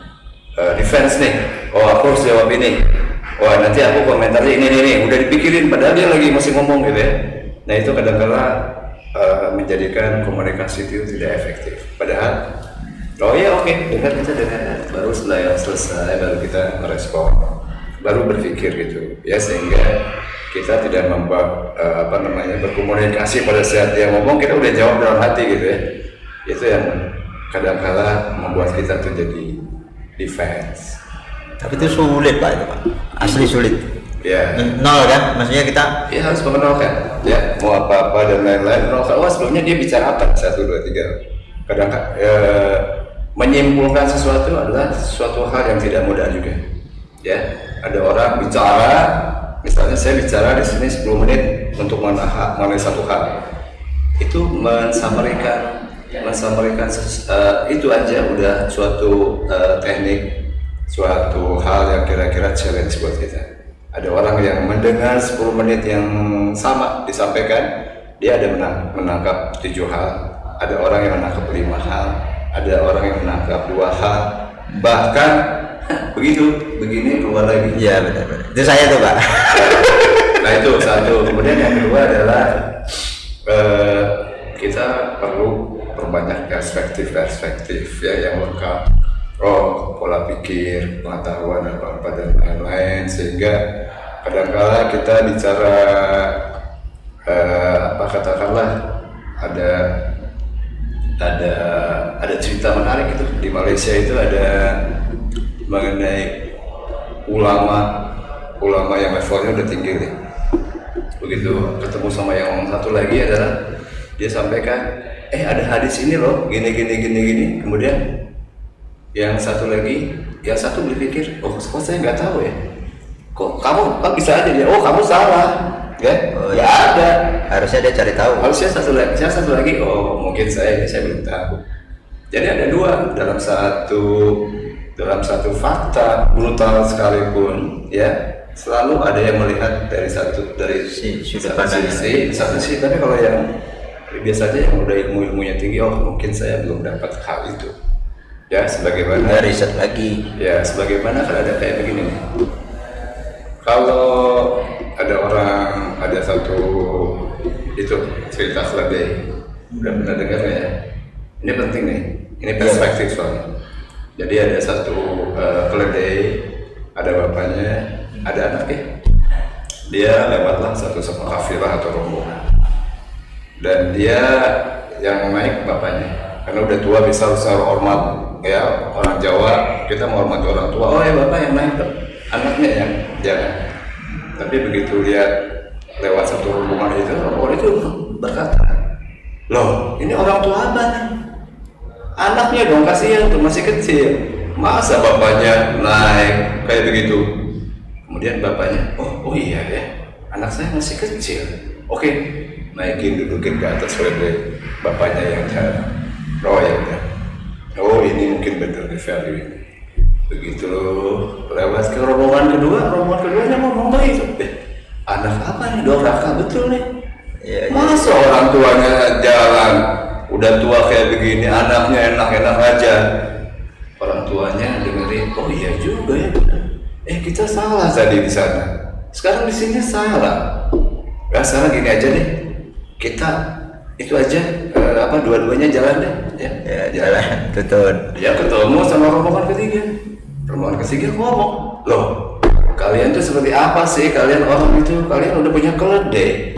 defense nih. Oh, aku harus jawab ini. Wah, nanti aku komentarnya ini, udah dipikirin, padahal dia lagi masih ngomong gitu ya. Nah itu kadang-kala menjadikan komunikasi itu tidak efektif. Padahal, oh ya oke, dengar, baru setelah yang selesai, baru kita merespon, baru berpikir gitu, ya sehingga kita tidak berkomunikasi pada saat dia ngomong, kita udah jawab dalam hati gitu ya. Itu yang kadang-kala membuat kita tuh jadi defense. Tapi itu sulit Pak, itu Pak, asli sulit. Ya. Nol kan, maksudnya kita Ya harus mengenalkan, ya mau apa-apa dan lain-lain. Mengenalkan, sebelumnya dia bicara apa? 1, 2, 3. Kadang menyimpulkan sesuatu adalah suatu hal yang tidak mudah juga. Ya, ada orang bicara, misalnya saya bicara di sini 10 menit untuk mengenai satu hal. Itu mensamarikan itu aja udah suatu teknik, suatu hal yang kira-kira challenge buat kita. Ada orang yang mendengar 10 menit yang sama disampaikan, dia ada menangkap 7 hal. Ada orang yang menangkap 5 hal, ada orang yang menangkap 2 hal, bahkan begini keluar lagi. Iya benar. Itu saya tuh Pak. Nah itu satu. Kemudian yang kedua adalah kita perlu perbanyak perspektif ya yang lengkap. Pola pikir, pengetahuan apa dan lain-lain, sehingga kadang-kala kita bicara katakanlah ada cerita menarik itu di Malaysia, itu ada mengenai ulama yang levelnya udah tinggi nih. Begitu ketemu sama yang satu lagi adalah dia sampaikan, ada hadis ini loh, gini. Kemudian yang satu lagi, yang satu berpikir, oh kok saya nggak tahu ya, kok kamu kan bisa aja dia, oh kamu salah, ya, Oh, ya iya. ada. Harusnya dia cari tahu. Harusnya satu lagi, oh mungkin saya belum tahu. Jadi ada dua dalam satu fakta brutal sekalipun, ya selalu ada yang melihat dari sudut Sudut satu pandang. satu sisi. Tapi kalau yang biasanya yang udah ilmunya tinggi, oh mungkin saya belum dapat hal itu. Ya sebagaimana Nggak riset lagi. ya sebagaimana kan ada kayak begini nih. Kalau ada satu itu cerita keledai, udah pernah dengar nggak ya? Ini penting nih, ini perspektif soalnya. Jadi ada satu keledai, ada bapaknya, ada anaknya. Dia lewatlah satu kafilah atau rombongan, dan dia yang naik bapaknya, karena udah tua bisa secara hormat, ya orang Jawa kita menghormati orang tua. Oh ya bapak yang naik, anaknya yang jangan. Tapi begitu lihat lewat satu rombongan itu, orang itu berkata, loh ini orang tua apa nih? Anaknya dong, kasihan tuh masih kecil, masa bapaknya naik kayak begitu? Kemudian bapaknya, oh iya ya, anak saya masih kecil, oke, naikin dudukin ke atas keledai. Bapaknya yang jalan, oh ya udah, oh ini mungkin betul di value ini. Begitu lewat ke rombongan keduanya ngomong begitu, anak apa nih, doraka betul nih. Iya, Masa orang tuanya jalan udah tua kayak begini, anaknya enak-enak aja. Orang tuanya dengerin, oh iya juga ya, kita salah tadi di sana, sekarang di sini salah. Nah, sekarang gini aja deh, kita itu aja dua-duanya jalan deh, ya. Ya, jalan tutur. Dia ketemu sama rombongan ketiga ngomong, loh kalian tuh seperti apa sih, kalian orang itu, kalian udah punya keledai,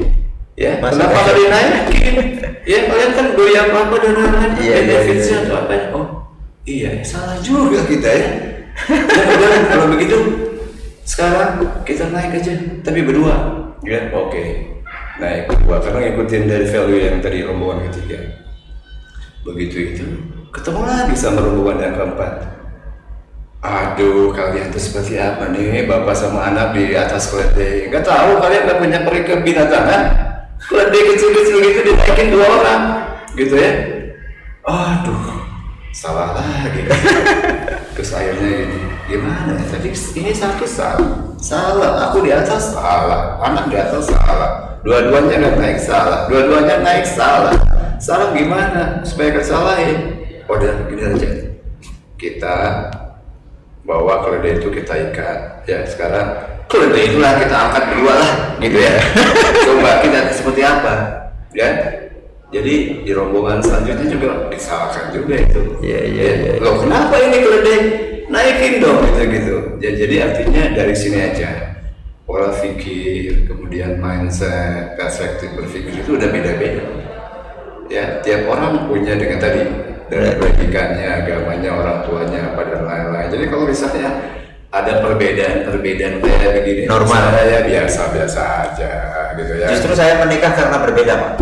ya Masa kenapa kalian naikin? Ya kalian kan beli apa dan lain-lain, Iya, benefitsnya iya. atau apa ya? Oh iya, salah juga kita ya. Dan udah kalau begitu sekarang kita naik aja, tapi berdua, ya oke, naik berdua karena ngikutin dari value yang tadi rombongan ketiga. Begitu itu ketemu lagi sama rombongan yang keempat. Aduh, kalian tuh seperti apa nih, bapak sama anak di atas keledai? Gak tahu kalian gak punya peri kebinatangan? Keledai kecil-kecil gitu dinaikin 2 orang, gitu ya? Aduh, salah lagi. Terus akhirnya gimana? Tadi ini satu salah, aku di atas salah, anak di atas salah, dua-duanya nggak naik salah, dua-duanya naik salah. Salah gimana? Supaya kesalahin? Udah gini aja, kita bawa keledai itu kita ikat, ya sekarang keledai itulah kita angkat berdua lah, gitu ya. Coba kita seperti apa, ya. Jadi di rombongan selanjutnya juga disalahkan juga itu. Iya. Loh kenapa ini keledai? Naikin dong gitu. Ya, jadi artinya dari sini aja pola pikir, kemudian mindset, perspektif berpikir itu udah beda-beda. Ya tiap orang punya dengan tadi dari pendidikannya, agamanya, orang tuanya, apa dan lain-lain. Jadi kalau misalnya ada perbedaan kayak begini, Normal. saya biasa-biasa aja gitu ya. Justru saya menikah karena berbeda, Pak.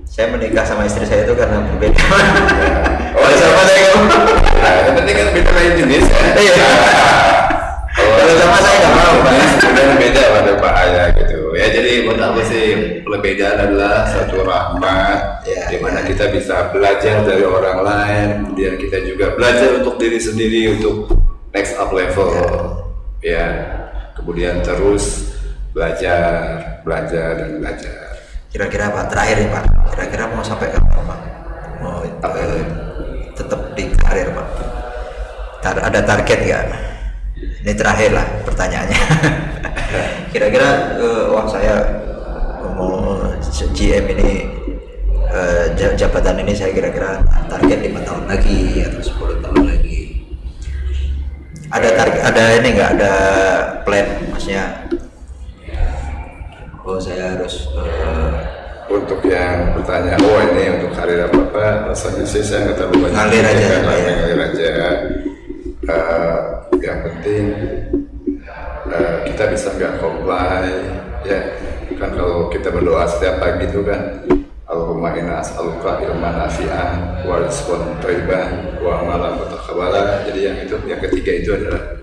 Saya menikah sama istri saya itu karena berbeda. Oh, sama saya ngomong. Nah, yang penting kan beda lain jenis ya. Iya. Kalau sama saya nggak mau, Pak. Sudah beda pada Pak Ayah gitu. Ya jadi buat aku sih perbedaan adalah satu rahmat, Ya, di mana kita bisa belajar dari orang lain, kemudian kita juga belajar untuk diri sendiri untuk next up level. Ya, kemudian terus belajar dan belajar. Kira-kira Pak, terakhir nih Pak, kira-kira mau sampai kapan Pak? Mau tetap di karir Pak? Ada target nggak? Ini terakhir lah pertanyaannya. Kira-kira wah saya mau GM ini jabatan ini saya kira-kira target 5 tahun lagi atau 10 tahun lagi. Ada target, ada ini nggak, ada plan maksudnya? Oh saya harus Untuk yang bertanya, oh ini untuk karir apa? Rasanya sih saya nggak terlalu banyak. Ngalir aja, Pak, ya. Ngalir aja. Yang penting kita bisa nggak comply, ya kan kalau kita berdoa setiap pagi itu kan, Allahumma Allahumma inna as'aluka ilman nafi'an wa rizqan thayyiban wa amalan mutaqabbala. Jadi yang ketiga itu adalah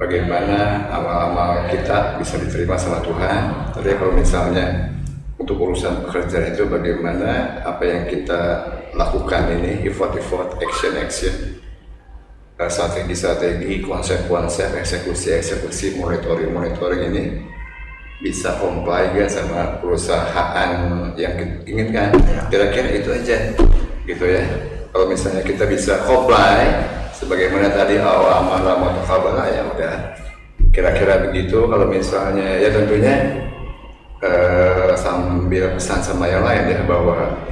bagaimana amal-amal kita bisa diterima sama Tuhan. Tapi kalau misalnya untuk urusan pekerjaan itu bagaimana apa yang kita lakukan ini, effort, action, strategi, konsep, eksekusi, monitoring ini bisa comply gak sama perusahaan yang kita inginkan. Kira-kira itu aja gitu ya. Kalau misalnya kita bisa comply sebagaimana tadi amanah mutaqabbalah, ya udah kira-kira begitu. Kalau misalnya ya tentunya sambil pesan sama yang lain ya, bahwa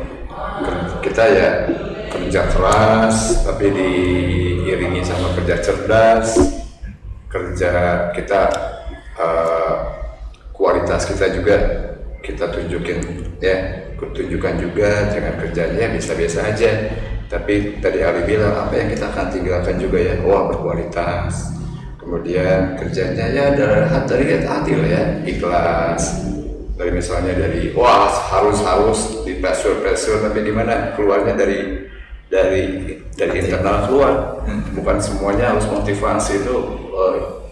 kita ya kerja keras tapi diiringi sama kerja cerdas, kerja kita kualitas kita juga kita tunjukkan juga, jangan kerjanya biasa-biasa aja. Tapi tadi Ali bilang apa yang kita akan tinggalkan juga ya, berkualitas. Kemudian kerjanya ya dari hati lah ya, ikhlas. Dari misalnya dari harus di pressure, tapi gimana keluarnya dari internal keluar. Bukan semuanya harus motivasi itu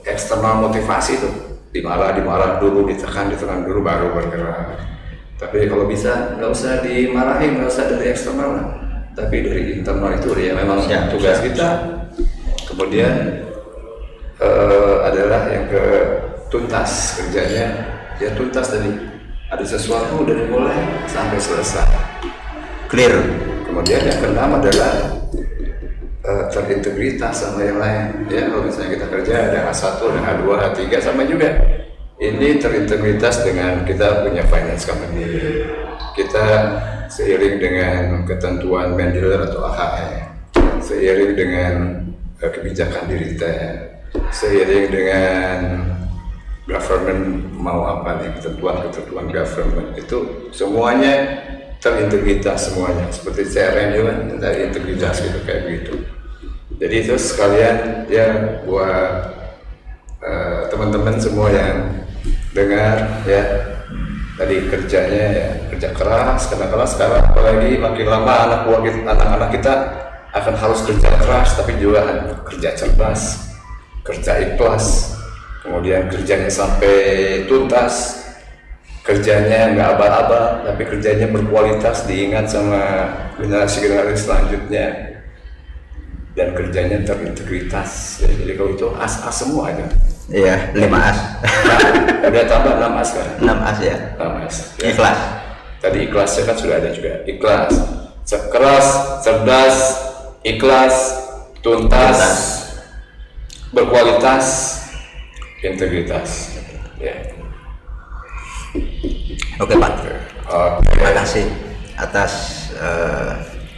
eksternal motivasi itu. Dimarah dulu, ditekan dulu baru bergerak. Tapi kalau bisa nggak usah dimarahin, nggak usah dari eksternal, tapi dari internal itu ya memang tugas kita. Kemudian adalah yang ke tuntas kerjanya, ya tuntas tadi ada sesuatu dari mulai sampai selesai clear. Kemudian yang keenam adalah terintegritas sama yang lain ya. Kalau misalnya kita kerja ada A1, ada A2, A3 sama juga. Ini terintegritas dengan kita punya finance company, kita seiring dengan ketentuan Mendeler atau AHR, seiring dengan kebijakan diriten, seiring dengan government mau apa nih, ketentuan government itu semuanya terintegritas semuanya. Seperti CRM juga dari integritas gitu, kayak begitu. Jadi itu sekalian ya buat teman-teman semua yang dengar ya, tadi kerjanya ya kerja keras, karena sekarang apalagi makin lama anak-anak kita akan harus kerja keras, tapi juga kerja cerdas, kerja ikhlas, kemudian kerjanya sampai tuntas, kerjanya nggak abal-abal, tapi kerjanya berkualitas, diingat sama generasi selanjutnya, dan kerjanya terintegritas ya. Jadi kalau itu as semua aja. Iya, 5 as. Nah, udah tambah 6 as kan? 6 as ya. 6 as. Ya. Ikhlas. Tadi ikhlasnya kan sudah ada juga. Ikhlas, keras, cerdas, ikhlas, tuntas, berkualitas, integritas. Ya. Oke Pak. Terima kasih atas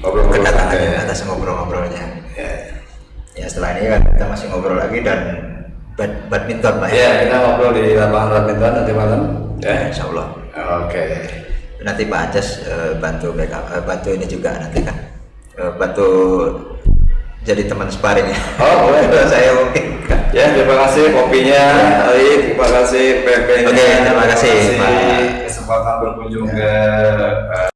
kedatangannya, atas ngobrol-ngobrolnya. Ya setelah ini kan kita masih ngobrol lagi dan badminton Pak ya. Kita ngobrol di lapangan badminton nanti malam ya, insya Allah. Oke. Nanti Pak Anjas bantu backup, bantu ini juga nanti kan, bantu jadi teman sparring ya. Boleh. Saya mungkin ya. Terima kasih kopinya Ali, terima kasih PP-nya. Oke, terima kasih Pak. Kesempatan berkunjung ke